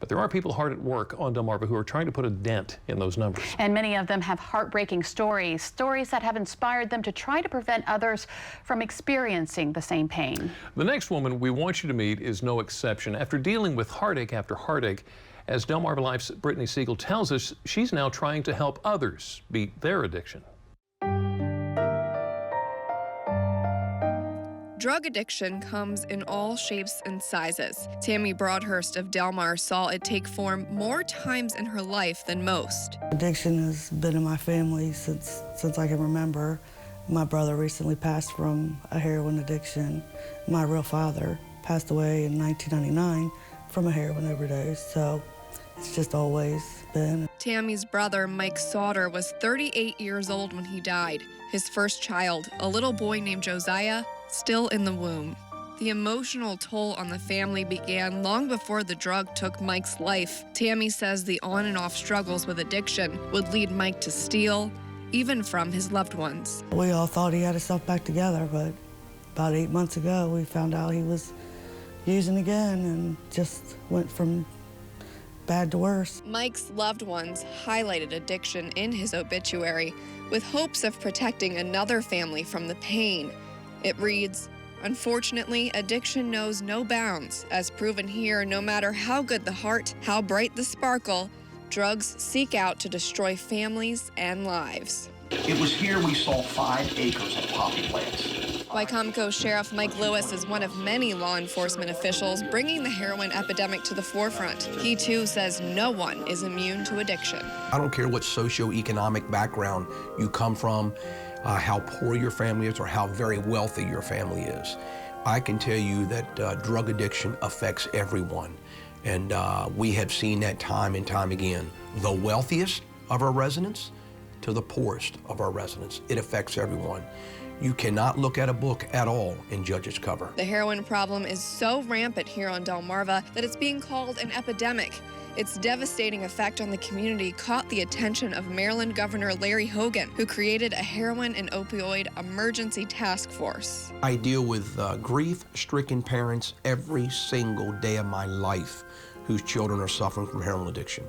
But there are people hard at work on Delmarva who are trying to put a dent in those numbers. And many of them have heartbreaking stories that have inspired them to try to prevent others from experiencing the same pain. The next woman we want you to meet is no exception. After dealing with heartache after heartache, as Delmarva Life's Brittany Siegel tells us, she's now trying to help others beat their addiction. Drug addiction comes in all shapes and sizes. Tammy Broadhurst of Delmar saw it take form more times in her life than most. Addiction has been in my family since I can remember. My brother recently passed from a heroin addiction. My real father passed away in 1999 from a heroin overdose, so it's just always been. Tammy's brother, Mike Sauter, was 38 years old when he died. His first child, a little boy named Josiah, still in the womb. The emotional toll on the family began long before the drug took Mike's life. Tammy says the on and off struggles with addiction would lead Mike to steal, even from his loved ones. We all thought he had himself back together, but about 8 months ago, we found out he was using again and just went from bad to worse. Mike's loved ones highlighted addiction in his obituary with hopes of protecting another family from the pain. It reads, "Unfortunately, addiction knows no bounds. As proven here, no matter how good the heart, how bright the sparkle, drugs seek out to destroy families and lives." It was here we saw 5 acres of poppy plants. Wycomico Sheriff Mike Lewis is one of many law enforcement officials bringing the heroin epidemic to the forefront. He too says no one is immune to addiction. I don't care what socioeconomic background you come from, how poor your family is, or how very wealthy your family is. I can tell you that drug addiction affects everyone. And we have seen that time and time again. The wealthiest of our residents to the poorest of our residents. It affects everyone. You cannot look at a book at all and judge its cover. The heroin problem is so rampant here on Delmarva that it's being called an epidemic. Its devastating effect on the community caught the attention of Maryland Governor Larry Hogan, who created a heroin and opioid emergency task force. I deal with grief-stricken parents every single day of my life whose children are suffering from heroin addiction.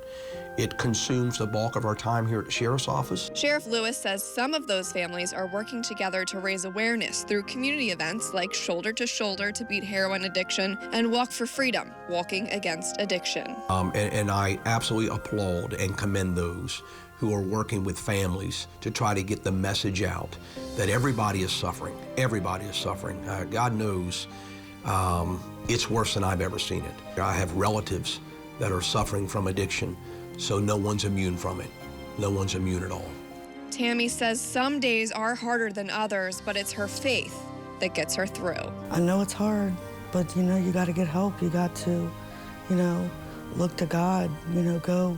It consumes the bulk of our time here at the Sheriff's Office. Sheriff Lewis says some of those families are working together to raise awareness through community events like Shoulder to Shoulder to Beat Heroin Addiction and Walk for Freedom, Walking Against Addiction. And I absolutely applaud and commend those who are working with families to try to get the message out that everybody is suffering. Everybody is suffering. God knows it's worse than I've ever seen it. I have relatives that are suffering from addiction, so no one's immune from it. No one's immune at all. Tammy says some days are harder than others, but it's her faith that gets her through. I know it's hard, but you got to get help. You got to, look to God, go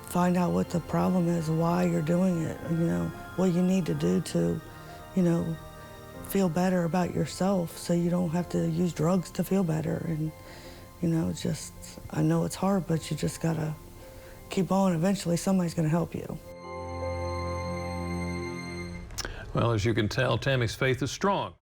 find out what the problem is, why you're doing it, what you need to do to, feel better about yourself so you don't have to use drugs to feel better. And, I know it's hard, but you just got to keep on. Eventually, somebody's going to help you. Well, as you can tell, Tammy's faith is strong.